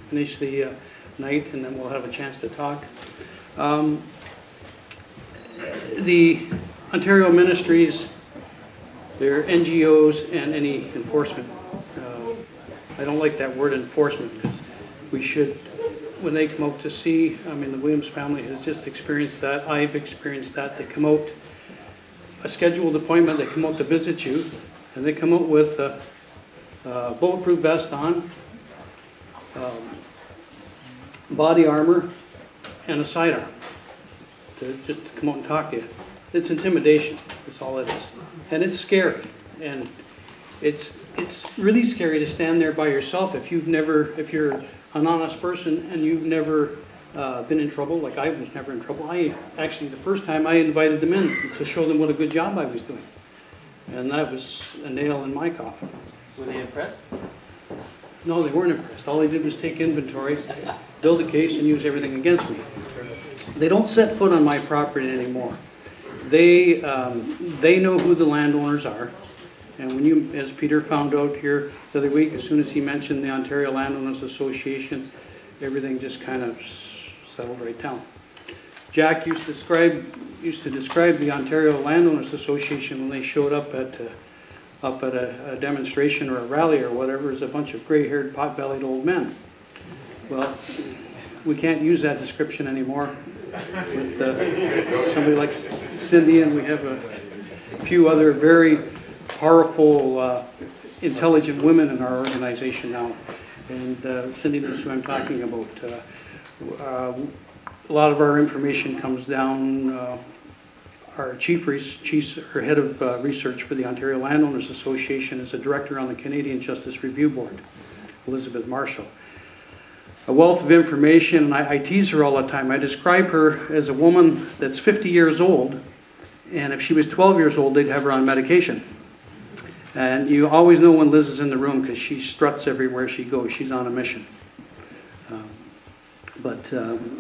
Finish the night, and then we'll have a chance to talk. The Ontario Ministries, their NGOs, and any enforcement. I don't like that word enforcement, because we should, when they come out to see, I mean, the Williams family has just experienced that. I've experienced that. They come out, a scheduled appointment, they come out to visit you, and they come out with a bulletproof vest on, body armor, and a sidearm just to come out and talk to you. It's intimidation. That's all it is, and it's scary. And it's really scary to stand there by yourself if you're an honest person and you've never been in trouble. Like I was never in trouble. Actually, the first time I invited them in to show them what a good job I was doing, and that was a nail in my coffin. Were they impressed? No, they weren't impressed. All they did was take inventory, build a case, and use everything against me. They don't set foot on my property anymore. They know who the landowners are. And when you, as Peter found out here the other week, as soon as he mentioned the Ontario Landowners Association, everything just kind of settled right down. Jack used to describe the Ontario Landowners Association when they showed up at a demonstration or a rally or whatever as a bunch of gray-haired, pot-bellied old men. Well, we can't use that description anymore with somebody like Cindy, and we have a few other very powerful, intelligent women in our organization now. And Cindy knows who I'm talking about. A lot of our information comes down. Our our head of research for the Ontario Landowners Association is a director on the Canadian Justice Review Board, Elizabeth Marshall. A wealth of information, and I tease her all the time. I describe her as a woman that's 50 years old, and if she was 12 years old, they'd have her on medication. And you always know when Liz is in the room because she struts everywhere she goes. She's on a mission.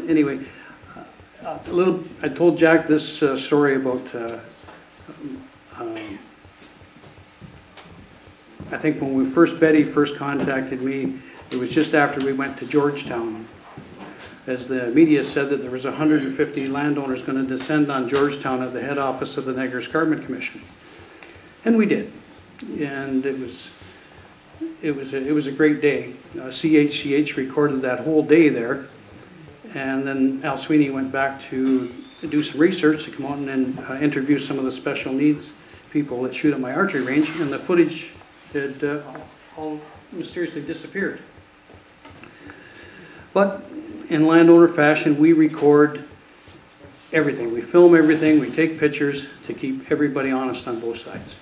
Anyway, I told Jack this story about, I think when Betty first contacted me, it was just after we went to Georgetown. As the media said that there was 150 landowners going to descend on Georgetown at the head office of the Niagara Escarpment Commission. And we did. And it was a great day. CHCH recorded that whole day there. And then Al Sweeney went back to do some research to come out and interview some of the special needs people that shoot at my archery range, and the footage had all mysteriously disappeared. But in landowner fashion, we record everything. We film everything. We take pictures to keep everybody honest on both sides.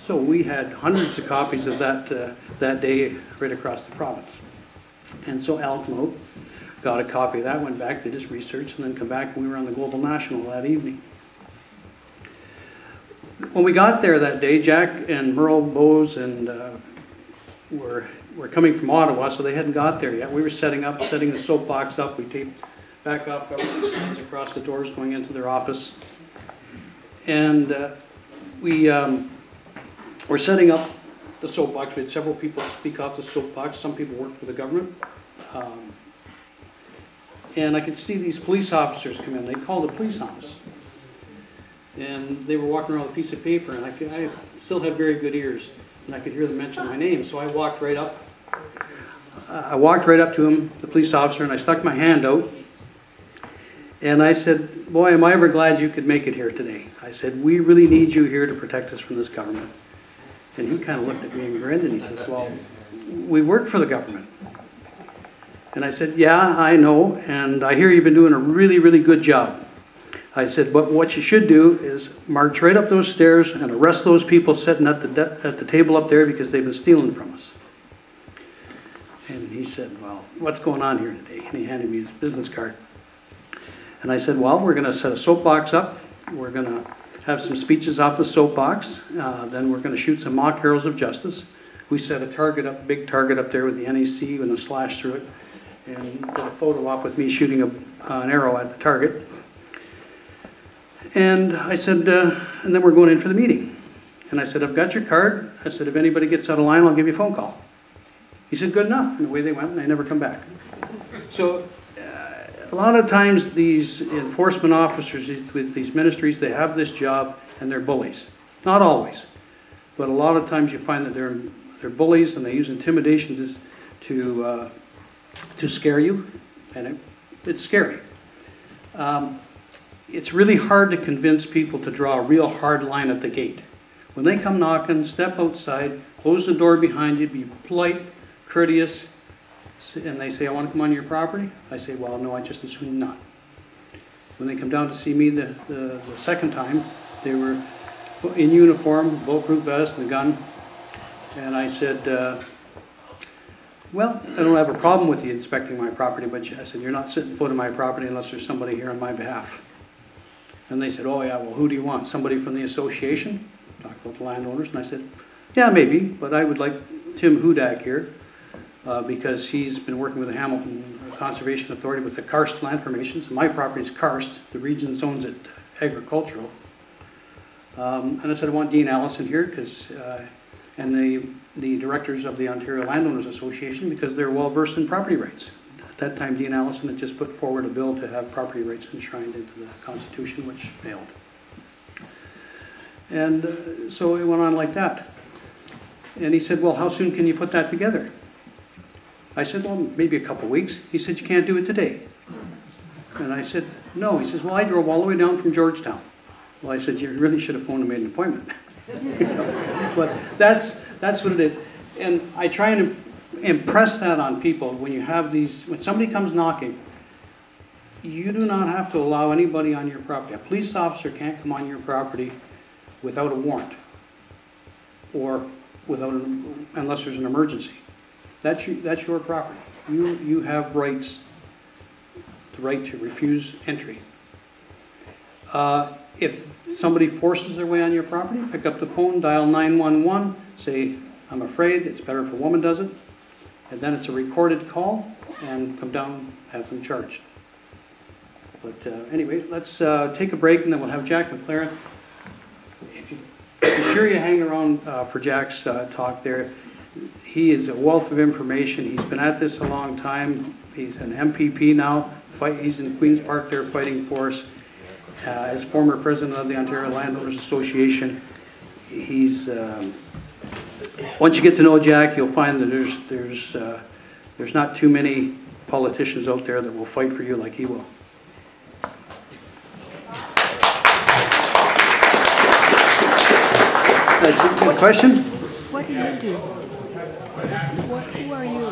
So we had hundreds of copies of that day right across the province. And so Al came out, got a copy of that, went back, did his research, and then come back, and we were on the Global National that evening. When we got there that day, Jack and Merle Bowes and were coming from Ottawa, so they hadn't got there yet. We were setting the soapbox up. We taped back off government signs across the doors going into their office. And we were setting up the soapbox. We had several people speak off the soapbox. Some people worked for the government. And I could see these police officers come in. They called the police on us. And they were walking around with a piece of paper, and I still have very good ears, and I could hear them mention my name. So I walked right up. To him, the police officer, and I stuck my hand out. And I said, "Boy, am I ever glad you could make it here today." I said, "We really need you here to protect us from this government." And he kind of looked at me and grinned, and he says, "Well, we work for the government." And I said, "Yeah, I know, and I hear you've been doing a really, really good job." I said, "But what you should do is march right up those stairs and arrest those people sitting at the table up there because they've been stealing from us." And he said, "Well, what's going on here today?" And he handed me his business card. And I said, "Well, we're going to set a soapbox up. We're going to have some speeches off the soapbox. Then we're going to shoot some mock arrows of justice." We set a big target up there with the NEC and a slash through it, and did a photo op with me shooting an arrow at the target. And I said, and then we're going in for the meeting. And I said, "I've got your card." I said, "If anybody gets out of line, I'll give you a phone call." He said, good enough. And away they went, and they never come back. So a lot of times these enforcement officers with these ministries, they have this job and they're bullies. Not always, but a lot of times you find that they're bullies, and they use intimidation to scare you, and it's scary. It's really hard to convince people to draw a real hard line at the gate. When they come knocking, step outside, close the door behind you, be polite, courteous, and they say, I want to come on your property. I say, well, no, I just assume not. When they come down to see me the second time, they were in uniform, bulletproof vest and a gun. And I said, well, I don't have a problem with you inspecting my property, but I said, you're not setting foot on my property unless there's somebody here on my behalf. And they said, oh yeah, well, who do you want? Somebody from the association? Talked about the landowners, and I said, yeah, maybe, but I would like Tim Hudak here because he's been working with the Hamilton Conservation Authority with the karst land formations. My property is karst. The region zones it agricultural. And I said, I want Dean Allison here because, and the directors of the Ontario Landowners Association because they're well versed in property rights. At that time, Dean Allison had just put forward a bill to have property rights enshrined into the Constitution, which failed. And so it went on like that. And he said, well, how soon can you put that together? I said, well, maybe a couple weeks. He said, you can't do it today. And I said, no. He says, well, I drove all the way down from Georgetown. Well, I said, you really should have phoned and made an appointment. But that's what it is. And I try and impress that on people when you have these, when somebody comes knocking, you do not have to allow anybody on your property. A police officer can't come on your property without a warrant or unless there's an emergency. That's your property. You have rights, the right to refuse entry. If somebody forces their way on your property, pick up the phone, dial 911, say, I'm afraid, it's better if a woman does it. And then it's a recorded call, and come down, have them charged. But anyway, let's take a break, and then we'll have Jack McLaren. If you're sure you hang around for Jack's talk there, he is a wealth of information. He's been at this a long time. He's an MPP now. He's in Queen's Park there fighting for us. As former president of the Ontario Landowners Association, he's once you get to know Jack, you'll find that there's not too many politicians out there that will fight for you like he will. Good question? What do you do? Who are you?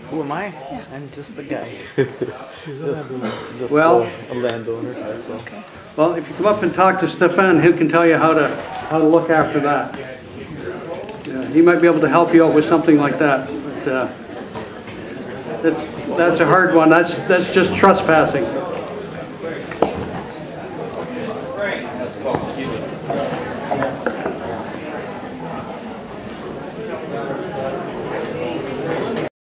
Who am I? Yeah. I'm just a guy. just well, a landowner. That's all. Okay. Well, if you come up and talk to Stefan, he can tell you how to look after that. Yeah, he might be able to help you out with something like that. But, that's a hard one. That's just trespassing. That's called stealing.